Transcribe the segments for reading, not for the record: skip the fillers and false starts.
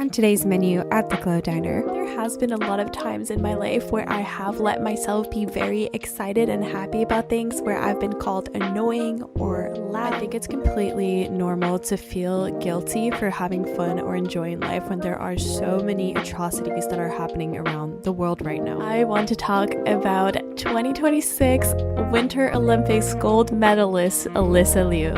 On today's menu at the Glow Diner, there has been a lot of times in my life where I have let myself be very excited and happy about things, where I've been called annoying or loud. I think it's completely normal to feel guilty for having fun or enjoying life when there are so many atrocities that are happening around the world right now. I want to talk about 2026 Winter Olympics gold medalist Alyssa Liu.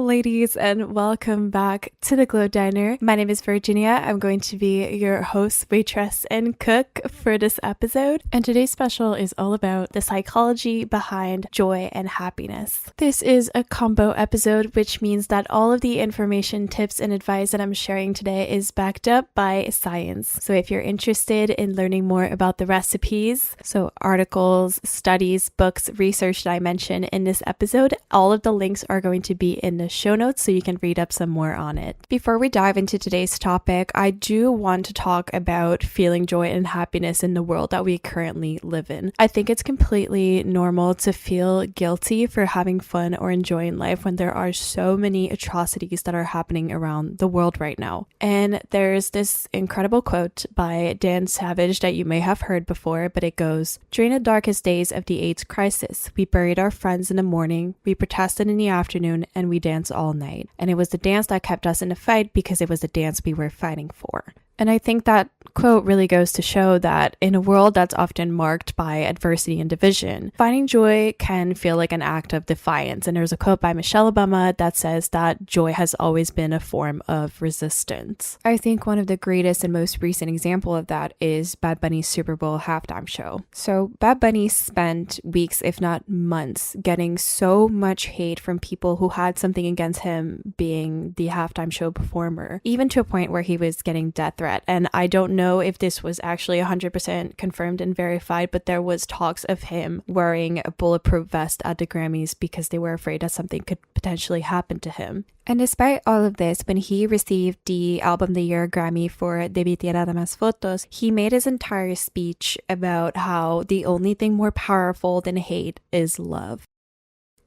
Ladies, and welcome back to the Glow Diner. My name is Virginia. I'm going to be your host, waitress, and cook for this episode. And today's special is all about the psychology behind joy and happiness. This is a combo episode, which means that all of the information, tips, and advice that I'm sharing today is backed up by science. So if you're interested in learning more about the recipes, so articles, studies, books, research that I mentioned in this episode, all of the links are going to be in the show notes so you can read up some more on it. Before we dive into today's topic, I do want to talk about feeling joy and happiness in the world that we currently live in. I think it's completely normal to feel guilty for having fun or enjoying life when there are so many atrocities that are happening around the world right now. And there's this incredible quote by Dan Savage that you may have heard before, but it goes, "During the darkest days of the AIDS crisis, we buried our friends in the morning, we protested in the afternoon, and we danced all night. And it was the dance that kept us in the fight because it was the dance we were fighting for." And I think that quote really goes to show that in a world that's often marked by adversity and division, finding joy can feel like an act of defiance. And there's a quote by Michelle Obama that says that joy has always been a form of resistance. I think one of the greatest and most recent example of that is Bad Bunny's SuperBowl halftime show. So Bad Bunny spent weeks, if not months, getting so much hate from people who had something against him being the halftime show performer, even to a point where he was getting death threats. And I don't know if this was actually 100% confirmed and verified, but there was talks of him wearing a bulletproof vest at the Grammys because they were afraid that something could potentially happen to him. And despite all of this, when he received the Album of the Year Grammy for Debí Tirar Más Fotos, he made his entire speech about how the only thing more powerful than hate is love.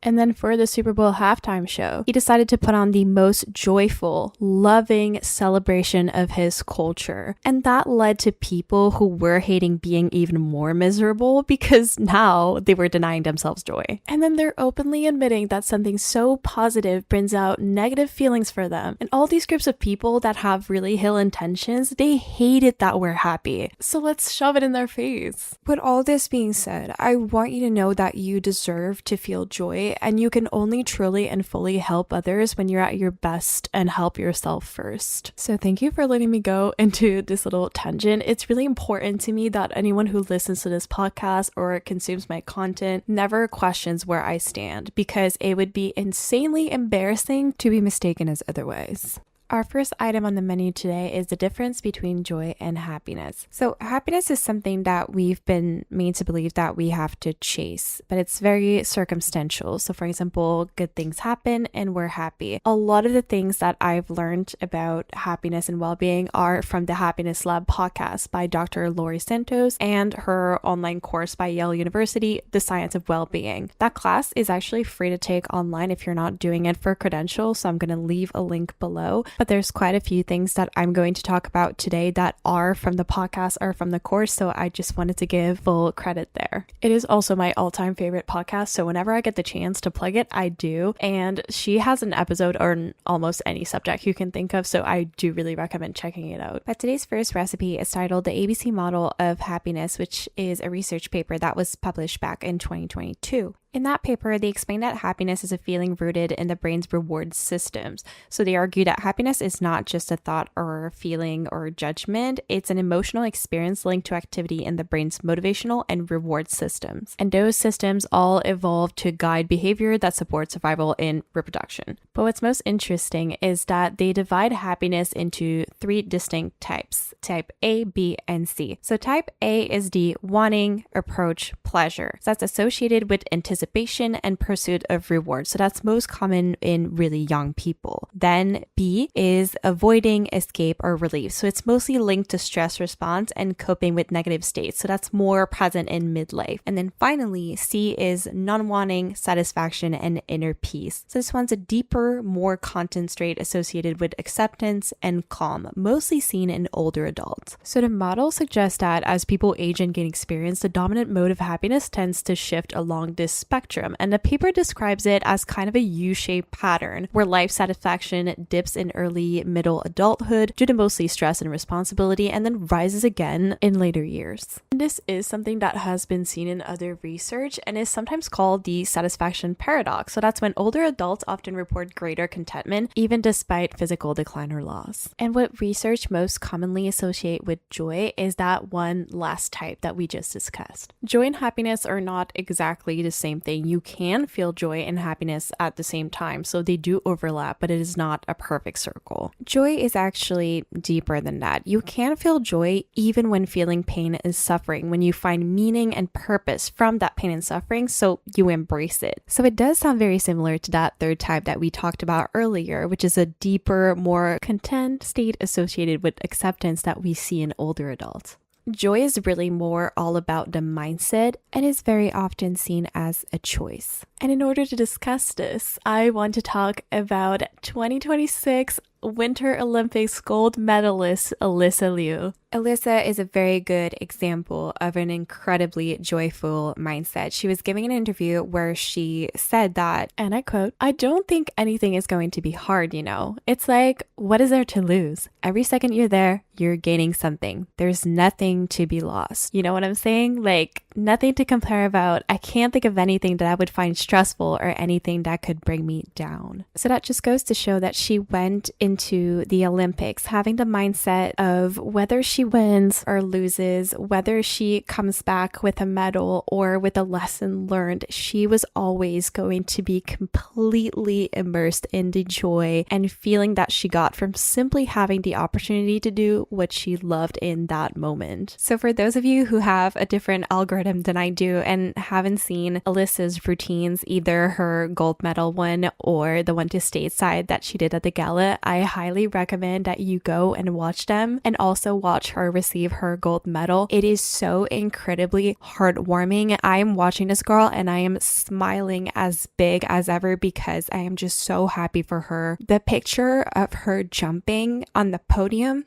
And then for the Super Bowl halftime show, he decided to put on the most joyful, loving celebration of his culture. And that led to people who were hating being even more miserable because now they were denying themselves joy. And then they're openly admitting that something so positive brings out negative feelings for them. And all these groups of people that have really ill intentions, they hate it that we're happy. So let's shove it in their face. With all this being said, I want you to know that you deserve to feel joy. And you can only truly and fully help others when you're at your best and help yourself first. So thank you for letting me go into this little tangent. It's really important to me that anyone who listens to this podcast or consumes my content never questions where I stand, because it would be insanely embarrassing to be mistaken as otherwise. Our first item on the menu today is the difference between joy and happiness. So happiness is something that we've been made to believe that we have to chase, but it's very circumstantial. So for example, good things happen and we're happy. A lot of the things that I've learned about happiness and well-being are from the Happiness Lab podcast by Dr. Laurie Santos and her online course by Yale University, The Science of Well-being. That class is actually free to take online if you're not doing it for a credential, so I'm going to leave a link below. But there's quite a few things that I'm going to talk about today that are from the podcast or from the course, so I just wanted to give full credit there. It is also my all-time favorite podcast, so whenever I get the chance to plug it, I do. And she has an episode on almost any subject you can think of, so I do really recommend checking it out. But today's first recipe is titled The ABC Model of Happiness, which is a research paper that was published back in 2022. In that paper, they explain that happiness is a feeling rooted in the brain's reward systems. So they argue that happiness is not just a thought or feeling or judgment, it's an emotional experience linked to activity in the brain's motivational and reward systems. And those systems all evolved to guide behavior that supports survival and reproduction. But what's most interesting is that they divide happiness into three distinct types, type A, B, and C. So type A is the wanting, approach, pleasure. So that's associated with anticipation anticipation and pursuit of reward. So that's most common in really young people. Then B is avoiding, escape, or relief. So it's mostly linked to stress response and coping with negative states. So that's more present in midlife. And then finally, C is non-wanting, satisfaction, and inner peace. So this one's a deeper, more content trait associated with acceptance and calm, mostly seen in older adults. So the model suggests that as people age and gain experience, the dominant mode of happiness tends to shift along this spectrum. And the paper describes it as kind of a U-shaped pattern where life satisfaction dips in early middle adulthood due to mostly stress and responsibility and then rises again in later years. And this is something that has been seen in other research and is sometimes called the satisfaction paradox. So that's when older adults often report greater contentment even despite physical decline or loss. And what research most commonly associate with joy is that one last type that we just discussed. Joy and happiness are not exactly the same thing. You can feel joy and happiness at the same time, so they do overlap, but it is not a perfect circle. Joy is actually deeper than that. You can feel joy even when feeling pain and suffering, when you find meaning and purpose from that pain and suffering, so you embrace it. So it does sound very similar to that third type that we talked about earlier, which is a deeper, more content state associated with acceptance that we see in older adults. Joy is really more all about the mindset and is very often seen as a choice. And in order to discuss this, I want to talk about 2026 Winter Olympics gold medalist Alyssa Liu. Alyssa is a very good example of an incredibly joyful mindset. She was giving an interview where she said that, and I quote, "I don't think anything is going to be hard, you know. It's like, what is there to lose? Every second you're there, you're gaining something. There's nothing to be lost." You know what I'm saying? Like, nothing to compare about. I can't think of anything that I would find stressful or anything that could bring me down. So that just goes to show that she went into the Olympics having the mindset of whether she wins or loses, whether she comes back with a medal or with a lesson learned, she was always going to be completely immersed in the joy and feeling that she got from simply having the opportunity to do what she loved in that moment. So for those of you who have a different algorithm than I do and haven't seen Alyssa's routines, either her gold medal one or the one to stateside that she did at the gala, I highly recommend that you go and watch them and also watch her receive her gold medal. It is so incredibly heartwarming. I am watching this girl and I am smiling as big as ever because I am just so happy for her. The picture of her jumping on the podium,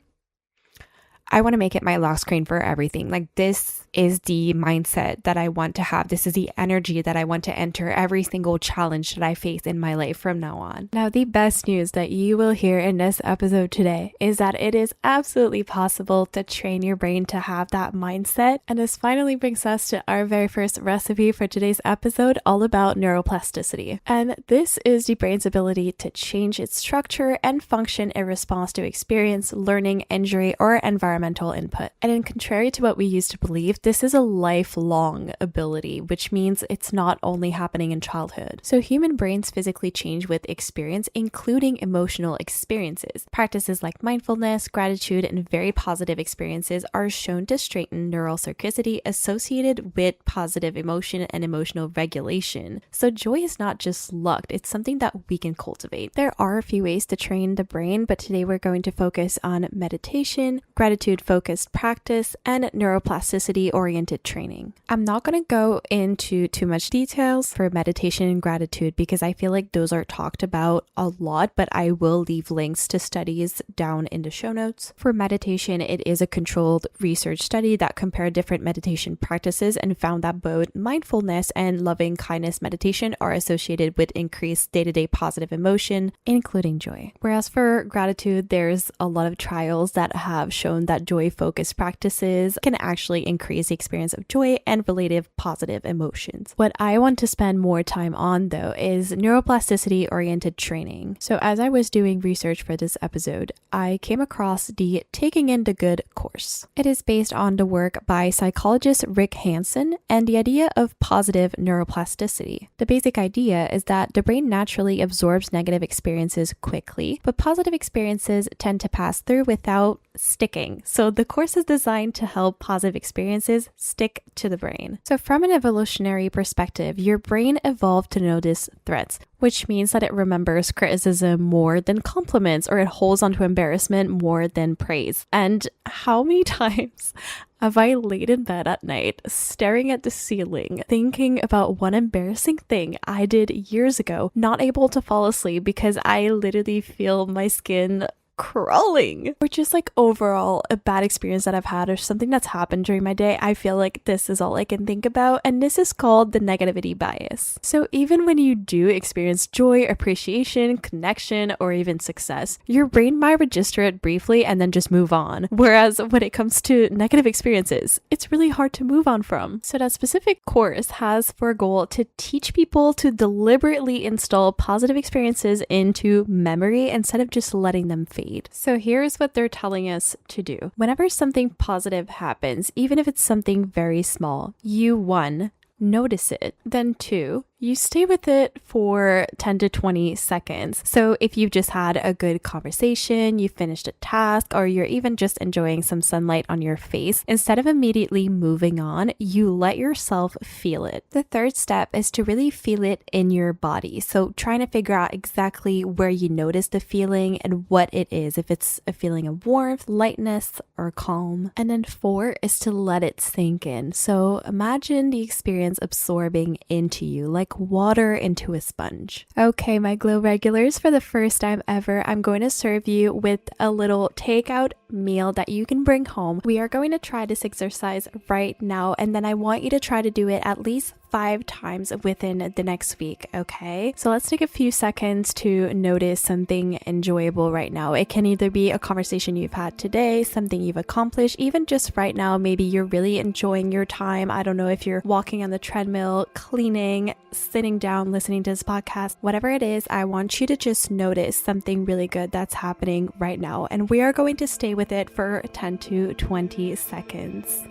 I want to make it my lock screen for everything. Like, this is the mindset that I want to have. This is the energy that I want to enter every single challenge that I face in my life from now on. Now, the best news that you will hear in this episode today is that it is absolutely possible to train your brain to have that mindset. And this finally brings us to our very first recipe for today's episode, all about neuroplasticity. And this is the brain's ability to change its structure and function in response to experience, learning, injury, or environmental input. And in contrary to what we used to believe, this is a lifelong ability, which means it's not only happening in childhood. So human brains physically change with experience, including emotional experiences. Practices like mindfulness, gratitude, and very positive experiences are shown to strengthen neural circuitry associated with positive emotion and emotional regulation. So joy is not just luck, it's something that we can cultivate. There are a few ways to train the brain, but today we're going to focus on meditation, gratitude-focused practice, and neuroplasticity-oriented training. I'm not going to go into too much details for meditation and gratitude because I feel like those are talked about a lot, but I will leave links to studies down in the show notes. For meditation, it is a controlled research study that compared different meditation practices and found that both mindfulness and loving kindness meditation are associated with increased day-to-day positive emotion, including joy. Whereas for gratitude, there's a lot of trials that have shown that joy-focused practices can actually increase the experience of joy and related positive emotions. What I want to spend more time on, though, is neuroplasticity-oriented training. So as I was doing research for this episode, I came across the Taking in the Good course. It is based on the work by psychologist Rick Hansen and the idea of positive neuroplasticity. The basic idea is that the brain naturally absorbs negative experiences quickly, but positive experiences tend to pass through without sticking. So the course is designed to help positive experiences stick to the brain. So from an evolutionary perspective, your brain evolved to notice threats, which means that it remembers criticism more than compliments, or it holds onto embarrassment more than praise. And how many times have I laid in bed at night, staring at the ceiling, thinking about one embarrassing thing I did years ago, not able to fall asleep because I literally feel my skin crawling, or just like overall a bad experience that I've had or something that's happened during my day. I feel like this is all I can think about, and this is called the negativity bias. So even when you do experience joy, appreciation, connection, or even success, your brain might register it briefly and then just move on. Whereas when it comes to negative experiences, it's really hard to move on from. So that specific course has for goal to teach people to deliberately install positive experiences into memory instead of just letting them fade. So here's what they're telling us to do. Whenever something positive happens, even if it's something very small, you 1, notice it. Then 2, you stay with it for 10 to 20 seconds. So if you've just had a good conversation, you finished a task, or you're even just enjoying some sunlight on your face, instead of immediately moving on, you let yourself feel it. The third step is to really feel it in your body. So trying to figure out exactly where you notice the feeling and what it is, if it's a feeling of warmth, lightness, or calm. And then 4 is to let it sink in. So imagine the experience absorbing into you, like water into a sponge. Okay, my Glow regulars, for the first time ever, I'm going to serve you with a little takeout meal that you can bring home. We are going to try this exercise right now, and then I want you to try to do it at least 5 times within the next week, okay? So let's take a few seconds to notice something enjoyable right now. It can either be a conversation you've had today, something you've accomplished, even just right now, maybe you're really enjoying your time. I don't know if you're walking on the treadmill, cleaning, sitting down, listening to this podcast, whatever it is, I want you to just notice something really good that's happening right now. And we are going to stay with it for 10 to 20 seconds.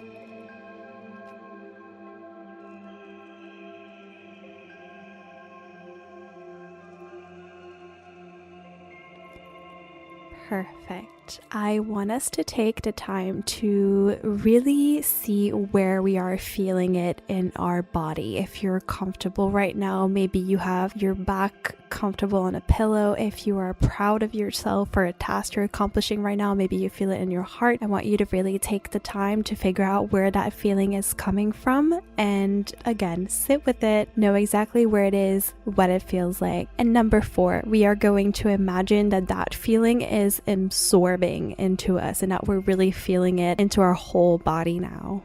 Perfect. I want us to take the time to really see where we are feeling it in our body. If you're comfortable right now, maybe you have your back comfortable on a pillow. If you are proud of yourself for a task you're accomplishing right now, maybe you feel it in your heart. I want you to really take the time to figure out where that feeling is coming from. And again, sit with it, know exactly where it is, what it feels like. And number 4, we are going to imagine that that feeling is absorbing into us and that we're really feeling it into our whole body now.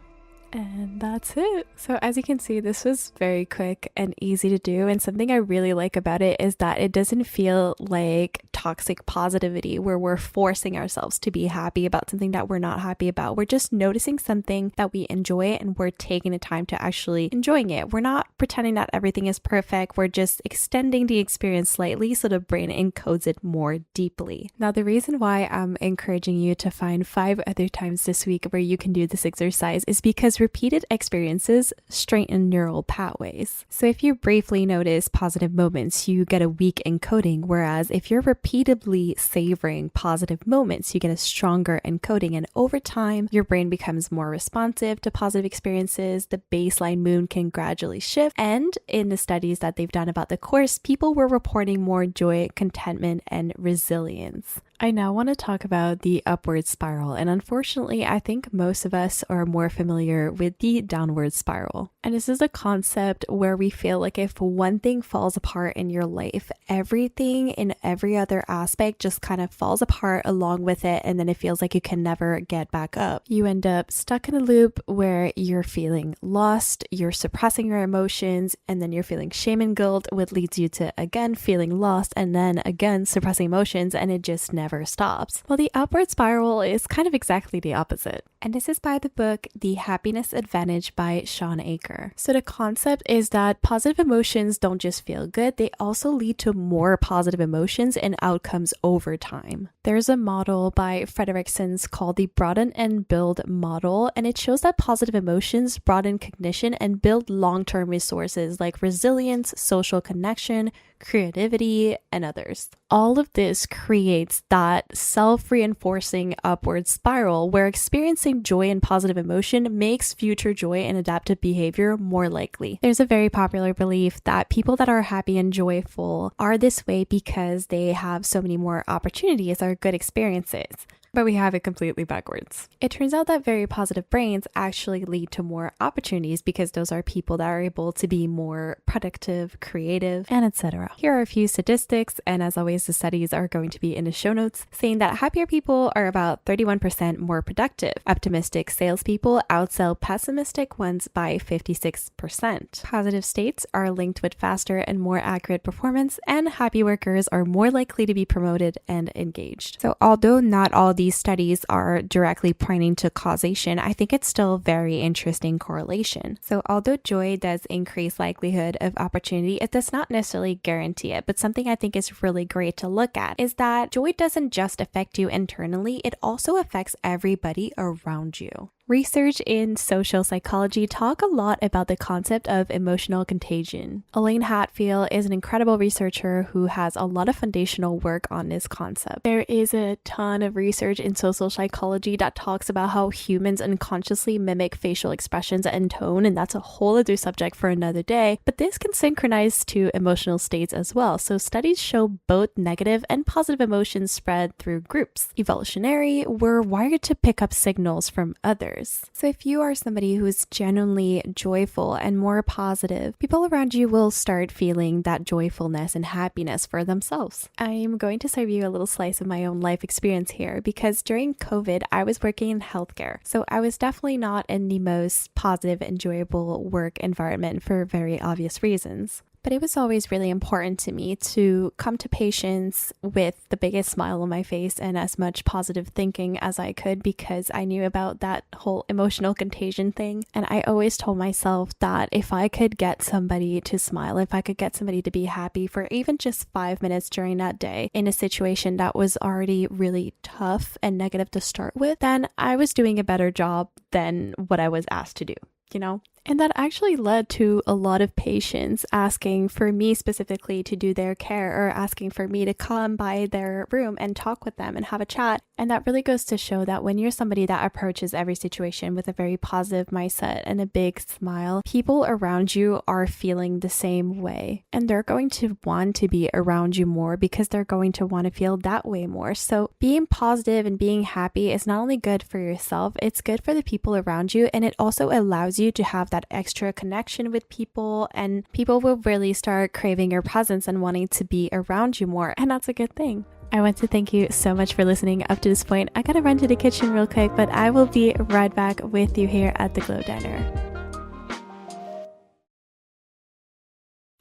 And that's it. So as you can see, this was very quick and easy to do. And something I really like about it is that it doesn't feel like toxic positivity where we're forcing ourselves to be happy about something that we're not happy about. We're just noticing something that we enjoy and we're taking the time to actually enjoying it. We're not pretending that everything is perfect. We're just extending the experience slightly so the brain encodes it more deeply. Now, the reason why I'm encouraging you to find 5 other times this week where you can do this exercise is because repeated experiences straighten neural pathways. So if you briefly notice positive moments, you get a weak encoding, whereas if you're repeatedly savoring positive moments, you get a stronger encoding, and over time, your brain becomes more responsive to positive experiences. The baseline mood can gradually shift, and in the studies that they've done about the course, people were reporting more joy, contentment, and resilience. I now want to talk about the upward spiral, and unfortunately, I think most of us are more familiar with the downward spiral. And this is a concept where we feel like if one thing falls apart in your life, everything in every other aspect just kind of falls apart along with it, and then it feels like you can never get back up. You end up stuck in a loop where you're feeling lost, you're suppressing your emotions, and then you're feeling shame and guilt, which leads you to again feeling lost and then again suppressing emotions, and it just never stops. Well, the upward spiral is kind of exactly the opposite. and this is by the book The Happiness Advantage by Shawn Achor. So the concept is that positive emotions don't just feel good, they also lead to more positive emotions and outcomes over time. There's a model by Frederickson's called the broaden and build model, and it shows that positive emotions broaden cognition and build long-term resources like resilience, social connection, creativity, and others. All of this creates that self-reinforcing upward spiral where experiencing joy and positive emotion makes future joy and adaptive behavior more likely. There's a very popular belief that people that are happy and joyful are this way because they have so many more opportunities or good experiences. But we have it completely backwards. It turns out that very positive brains actually lead to more opportunities because those are people that are able to be more productive, creative, and etc. Here are a few statistics, and as always, the studies are going to be in the show notes, saying that happier people are about 31% more productive. Optimistic salespeople outsell pessimistic ones by 56%. Positive states are linked with faster and more accurate performance, and happy workers are more likely to be promoted and engaged. So although not all these studies are directly pointing to causation, I think it's still a very interesting correlation. So although joy does increase likelihood of opportunity, it does not necessarily guarantee it, but something I think is really great to look at is that joy doesn't just affect you internally, it also affects everybody around you. Research in social psychology talk a lot about the concept of emotional contagion. Elaine Hatfield is an incredible researcher who has a lot of foundational work on this concept. There is a ton of research in social psychology that talks about how humans unconsciously mimic facial expressions and tone, and that's a whole other subject for another day, but this can synchronize to emotional states as well. So studies show both negative and positive emotions spread through groups. Evolutionary, we're wired to pick up signals from others. So if you are somebody who is genuinely joyful and more positive, people around you will start feeling that joyfulness and happiness for themselves. I'm going to serve you a little slice of my own life experience here because during COVID, I was working in healthcare. So I was definitely not in the most positive, enjoyable work environment for very obvious reasons. But it was always really important to me to come to patients with the biggest smile on my face and as much positive thinking as I could because I knew about that whole emotional contagion thing. And I always told myself that if I could get somebody to smile, if I could get somebody to be happy for even just 5 minutes during that day in a situation that was already really tough and negative to start with, then I was doing a better job than what I was asked to do, you know? And that actually led to a lot of patients asking for me specifically to do their care or asking for me to come by their room and talk with them and have a chat. And that really goes to show that when you're somebody that approaches every situation with a very positive mindset and a big smile, people around you are feeling the same way. And they're going to want to be around you more because they're going to want to feel that way more. So being positive and being happy is not only good for yourself, it's good for the people around you. And it also allows you to have that extra connection with people, and people will really start craving your presence and wanting to be around you more, and that's a good thing. I want to thank you so much for listening up to this point. I gotta run to the kitchen real quick, but I will be right back with you here at the Glow Diner.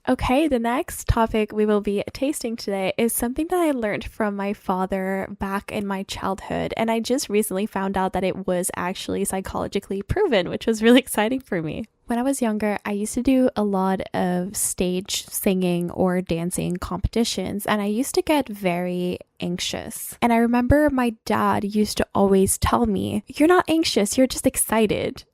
Okay, the next topic we will be tasting today is something that I learned from my father back in my childhood, and I just recently found out that it was actually psychologically proven, which was really exciting for me. When I was younger, I used to do a lot of stage singing or dancing competitions, and I used to get very anxious. And I remember my dad used to always tell me, "You're not anxious, you're just excited."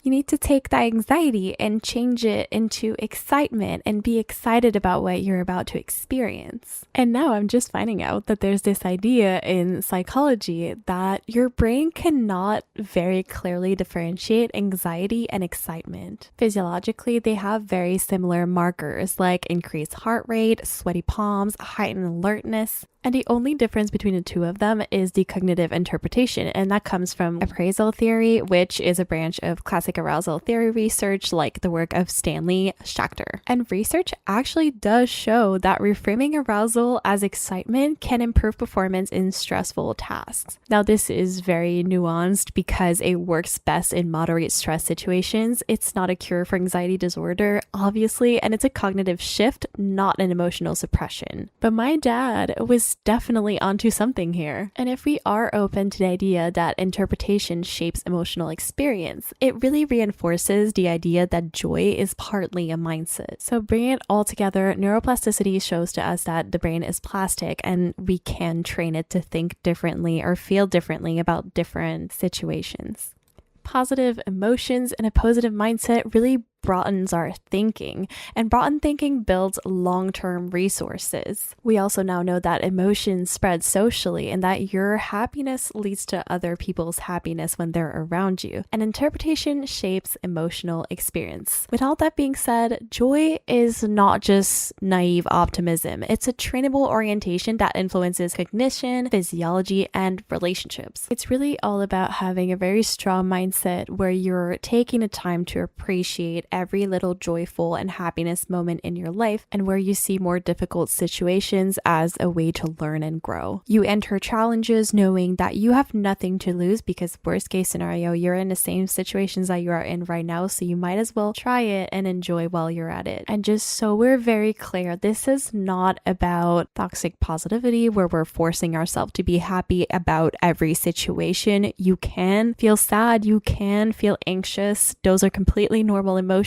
You need to take that anxiety and change it into excitement and be excited about what you're about to experience. And now I'm just finding out that there's this idea in psychology that your brain cannot very clearly differentiate anxiety and excitement. Physiologically, they have very similar markers like increased heart rate, sweaty palms, heightened alertness. And the only difference between the two of them is the cognitive interpretation, and that comes from appraisal theory, which is a branch of classic arousal theory research like the work of Stanley Schachter. And research actually does show that reframing arousal as excitement can improve performance in stressful tasks. Now, this is very nuanced because it works best in moderate stress situations. It's not a cure for anxiety disorder, obviously, and it's a cognitive shift, not an emotional suppression. But my dad was is definitely onto something here. And if we are open to the idea that interpretation shapes emotional experience, it really reinforces the idea that joy is partly a mindset. So bringing it all together, neuroplasticity shows to us that the brain is plastic and we can train it to think differently or feel differently about different situations. Positive emotions and a positive mindset really broadens our thinking, and broadened thinking builds long-term resources. We also now know that emotions spread socially and that your happiness leads to other people's happiness when they're around you, and interpretation shapes emotional experience. With all that being said, joy is not just naive optimism. It's a trainable orientation that influences cognition, physiology, and relationships. It's really all about having a very strong mindset where you're taking the time to appreciate every little joyful and happiness moment in your life, and where you see more difficult situations as a way to learn and grow. You enter challenges knowing that you have nothing to lose, because worst case scenario, you're in the same situations that you are in right now, so you might as well try it and enjoy while you're at it. And just so we're very clear, this is not about toxic positivity where we're forcing ourselves to be happy about every situation. You can feel sad, you can feel anxious. Those are completely normal emotions,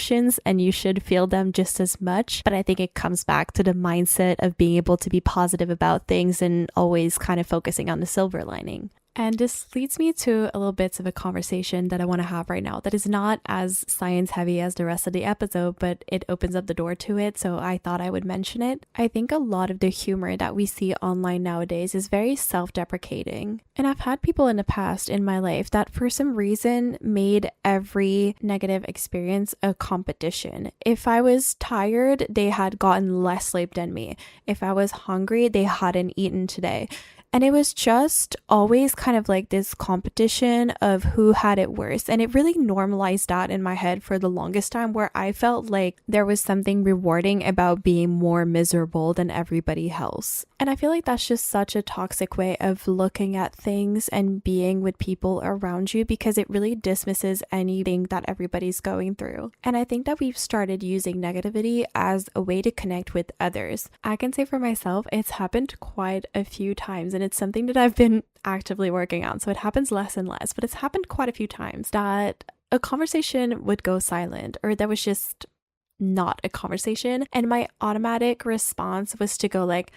and you should feel them just as much. But I think it comes back to the mindset of being able to be positive about things and always kind of focusing on the silver lining. And this leads me to a little bits of a conversation that I want to have right now that is not as science heavy as the rest of the episode, but it opens up the door to it, so I thought I would mention it. I think a lot of the humor that we see online nowadays is very self-deprecating. And I've had people in the past in my life that for some reason made every negative experience a competition. If I was tired, they had gotten less sleep than me. If I was hungry, they hadn't eaten today. And it was just always kind of like this competition of who had it worse. And it really normalized that in my head for the longest time, where I felt like there was something rewarding about being more miserable than everybody else. And I feel like that's just such a toxic way of looking at things and being with people around you, because it really dismisses anything that everybody's going through. And I think that we've started using negativity as a way to connect with others. I can say for myself, it's happened quite a few times, and it's something that I've been actively working on. So it happens less and less, but it's happened quite a few times that a conversation would go silent, or there was just not a conversation. And my automatic response was to go like,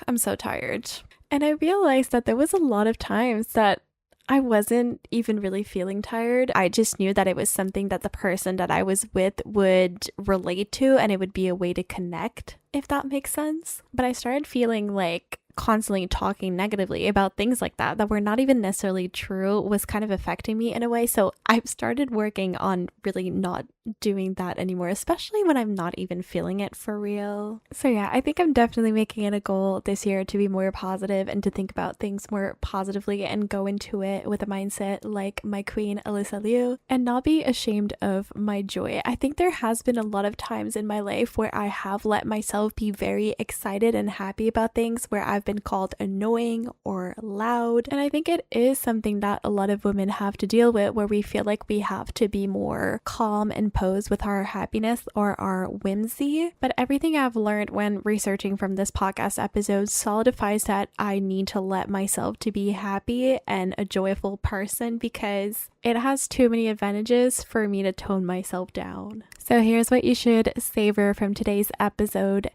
I'm so tired. And I realized that there was a lot of times that I wasn't even really feeling tired. I just knew that it was something that the person that I was with would relate to, and it would be a way to connect, if that makes sense. But I started feeling like constantly talking negatively about things like that were not even necessarily true was kind of affecting me in a way. So I've started working on really not doing that anymore, especially when I'm not even feeling it for real. So yeah, I think I'm definitely making it a goal this year to be more positive and to think about things more positively and go into it with a mindset like my queen Alyssa Liu, and not be ashamed of my joy. I think there has been a lot of times in my life where I have let myself be very excited and happy about things, where I've been called annoying or loud. And I think it is something that a lot of women have to deal with, where we feel like we have to be more calm and posed with our happiness or our whimsy. But everything I've learned when researching from this podcast episode solidifies that I need to let myself to be happy and a joyful person, because it has too many advantages for me to tone myself down. So here's what you should savor from today's episode.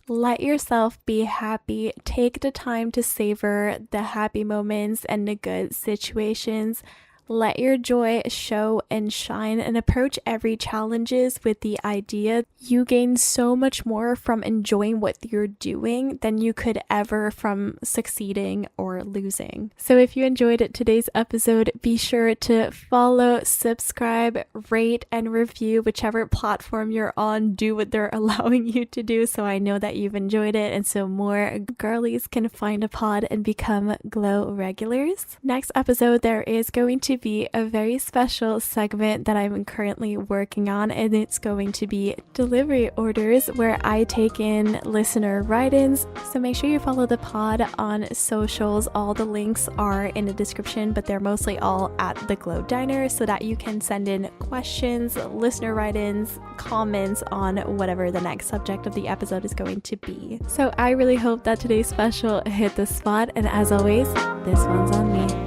Let yourself be happy. Take the time to savor the happy moments and the good situations. Let your joy show and shine, and approach every challenges with the idea you gain so much more from enjoying what you're doing than you could ever from succeeding or losing. So if you enjoyed today's episode, be sure to follow, subscribe, rate, and review whichever platform you're on. Do what they're allowing you to do, so I know that you've enjoyed it, and so more girlies can find a pod and become Glow regulars. Next episode, there is going to to be a very special segment that I'm currently working on, and it's going to be delivery orders where I take in listener write-ins. So make sure you follow the pod on socials. All the links are in the description, but they're mostly all at the Glow Diner so that you can send in questions, listener write-ins, comments on whatever the next subject of the episode is going to be. So I really hope that today's special hit the spot, and as always, this one's on me.